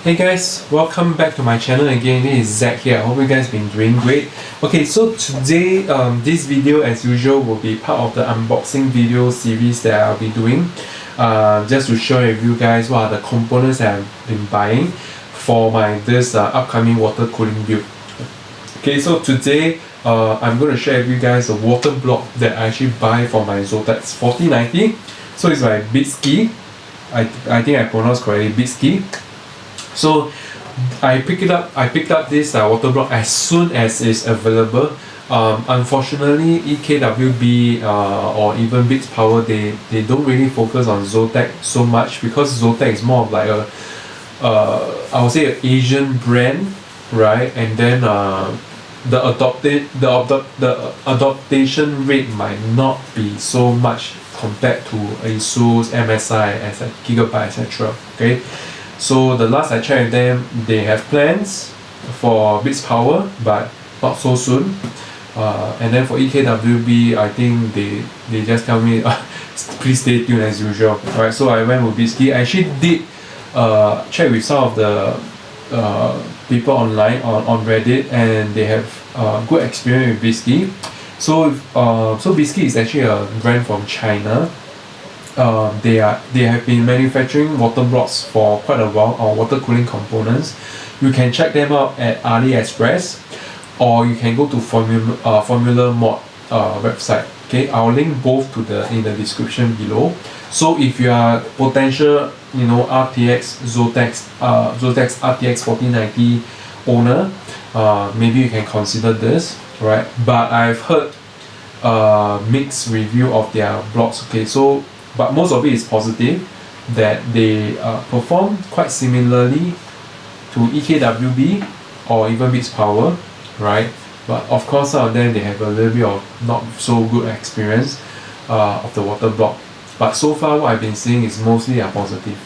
Hey guys, welcome back to my channel again. This is Zach here. I hope you guys been doing great. Okay, so today this video as usual will be part of the unboxing video series that I'll be doing, just to share with you guys what are the components that I've been buying for my this upcoming water cooling build. Okay, so today I'm going to share with you guys the water block that I actually buy for my ZOTAC 4090. So it's by Bykski. I think I pronounced correctly, Bykski. So I picked up this water block as soon as it's available. Unfortunately, EKWB or even Bykski Power, they don't really focus on ZOTAC so much, because ZOTAC is more of like a I would say an Asian brand, right? And then the adoption rate might not be so much compared to ASUS, MSI, Gigabyte, etc. Okay. So the last I checked with them, they have plans for Bykski Power, but not so soon. And then for EKWB, I think they just tell me please stay tuned as usual. Alright, so I went with Bykski. I actually did check with some of the people online on Reddit, and they have good experience with Bykski. So Bykski is actually a brand from China. They have been manufacturing water blocks for quite a while, or water cooling components. You can check them out at AliExpress, or you can go to Formula Mod website. Okay, I'll link both to in the description below. So if you are potential, RTX ZOTAC RTX 4090 owner, maybe you can consider this, right? But I've heard mixed review of their blocks. Okay, but most of it is positive, that they perform quite similarly to EKWB or even Bykski Power, right? But of course, some of them, they have a little bit of not so good experience of the water block. But so far, what I've been seeing is mostly a positive.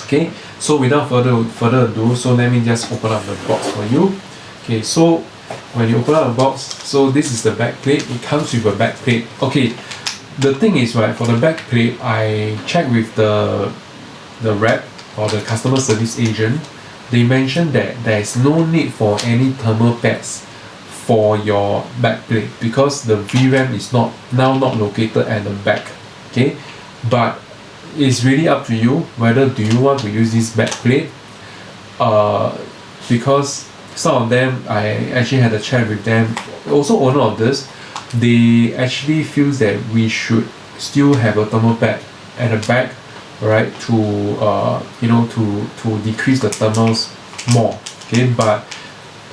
Okay, so without further ado, so let me just open up the box for you. Okay, so when you open up the box, so this is the back plate. It comes with a back plate. Okay. The thing is, right, for the back plate, I checked with the rep or the customer service agent. They mentioned that there is no need for any thermal pads for your back plate, because the VRAM is not located at the back. Okay, but it's really up to you whether do you want to use this back plate. Because some of them, I actually had a chat with them, also owner of this. They actually feels that we should still have a thermal pad at the back, right, to decrease the thermals more. Okay, but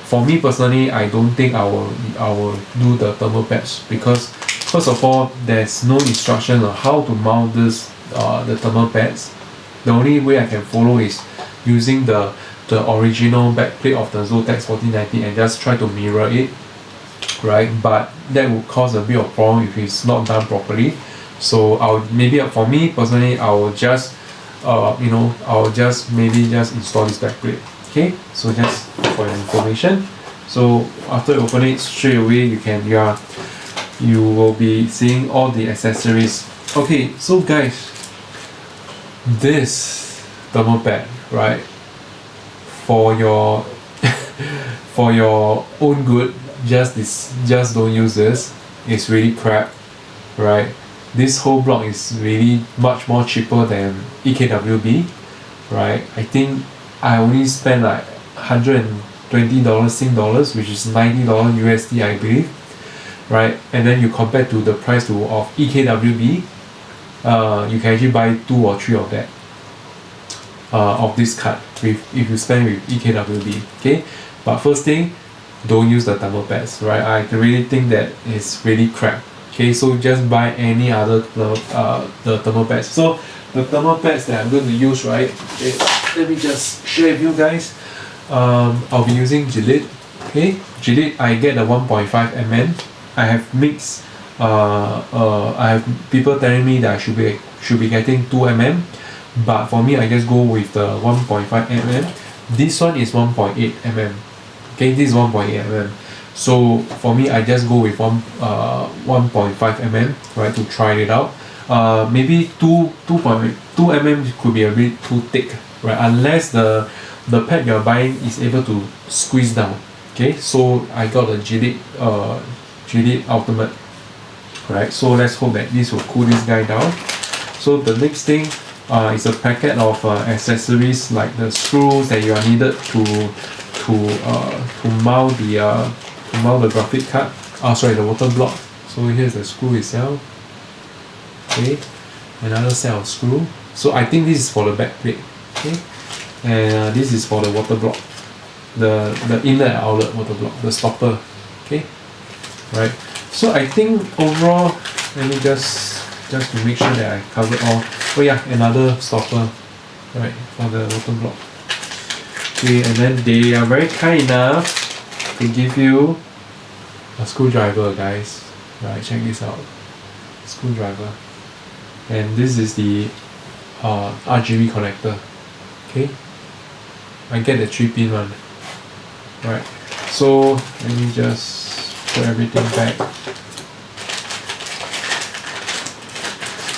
for me personally, I don't think I will do the thermal pads, because first of all, there's no instruction on how to mount this the thermal pads. The only way I can follow is using the original backplate of the ZOTAC 4090 and just try to mirror it, right? But that would cause a bit of problem if it's not done properly. So for me personally, I will just maybe just install this backplate. Okay, so just for your information. So after you open it, straight away you will be seeing all the accessories. Okay, so guys, this thermal pad, right, for your for your own good, just don't use this. It's really crap, right? This whole block is really much more cheaper than EKWB, right? I think I only spent like $120 Sing dollars, which is $90 USD, I believe, right? And then you compare to the price of EKWB, you can actually buy 2 or 3 of that of this card if you spend with EKWB. Okay, but first thing, don't use the thermal pads, right? I really think that it's really crap. Okay, so just buy any other the thermal pads. So the thermal pads that I'm going to use, right, let me just share with you guys. I'll be using Gillette. Okay, Gillette, I get the 1.5 mm. I have mixed I have people telling me that I should be getting 2 mm, but for me I just go with the 1.5 mm. This one is 1.8 mm. Okay, this is 1.8 mm. So for me, I just go with 1.5 mm, right, to try it out. Maybe 2 mm could be a bit too thick, right? Unless the the pad you're buying is able to squeeze down. Okay, so I got a Gillette Ultimate. Right, so let's hope that this will cool this guy down. So the next thing is a packet of accessories like the screws that you are needed to mount the graphic card. The water block. So here's the screw itself. Okay, another set of screw. So I think this is for the back plate. Okay, and this is for the water block, the inlet outlet water block, the stopper. Okay, right. So I think overall, let me just to make sure that I covered all. Oh yeah, another stopper, right, for the water block. Okay, and then they are very kind enough to give you a screwdriver, guys. Right, check this out. Screwdriver. And this is the RGB connector. Okay, I get the 3-pin one. Right, so let me just put everything back.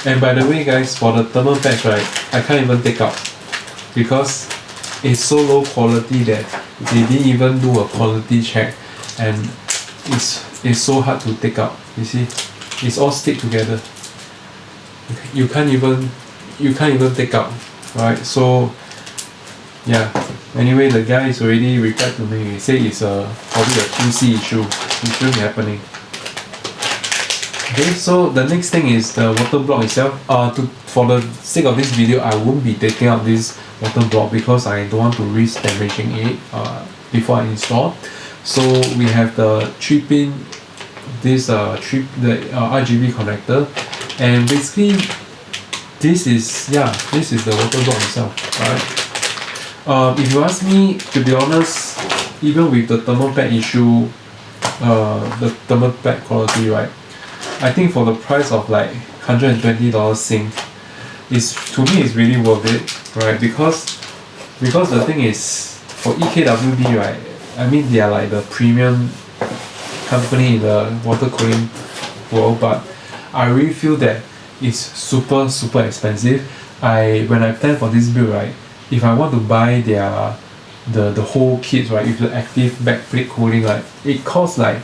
And by the way, guys, for the thermal patch, right, I can't even take out because it's so low quality that they didn't even do a quality check, and it's so hard to take out. You see, it's all stick together. You can't even take out, right? So yeah. Anyway, the guy is already replied to me. He said it's probably a QC issue. It shouldn't be happening. Okay, so the next thing is the water block itself. For the sake of this video, I won't be taking out this water block because I don't want to risk damaging it before I install. So we have the 3-pin, the RGB connector, and basically this is the water block itself, right? If you ask me, to be honest, even with the thermal pad issue, the thermal pad quality, right, I think for the price of like $120 Sing, to me it's really worth it, right? Because the thing is, for EKWB, right, I mean they are like the premium company in the water cooling world, but I really feel that it's super expensive. When I plan for this build, right, if I want to buy the whole kit, right, with the active backplate cooling, like it costs like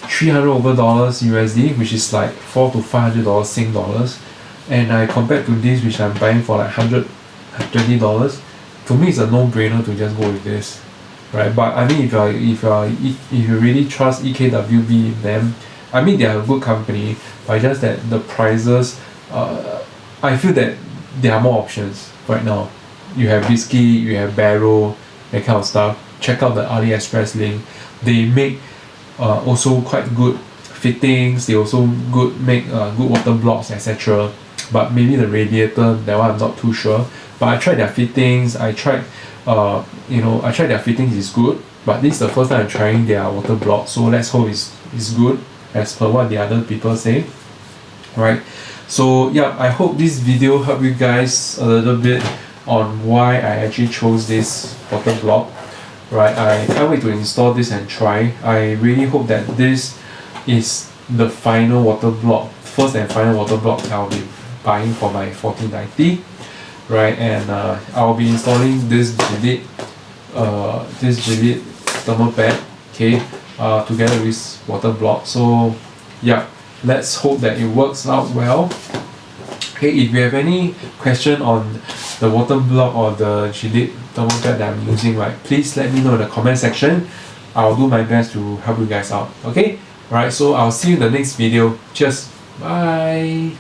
$300 over USD, which is like $400 to $500 Sing dollars, and I compared to this, which I'm buying for like $120. To me, it's a no-brainer to just go with this, right? But I mean, if you really trust EKWB, then I mean they are a good company, but just that the prices, I feel that there are more options right now. You have Bykski, you have Barrow, that kind of stuff. Check out the AliExpress link. They make also quite good fittings. They also make good water blocks, etc. But maybe the radiator, that one I'm not too sure. But I tried their fittings. I tried their fittings is good. But this is the first time I'm trying their water block. So let's hope it's good as per what the other people say, right? So yeah, I hope this video helped you guys a little bit on why I actually chose this water block, right? I can't wait to install this and try. I really hope that this is the final water block, first and final water block I'll be buying for my 4090, right? And I'll be installing this Gillette thermal pad, okay, together with water block. So yeah, let's hope that it works out well. Okay, if you have any question on the water block or the Gillette thermal pad that I'm using, right, please let me know in the comment section. I'll do my best to help you guys out. Okay, alright, so I'll see you in the next video. Cheers, bye.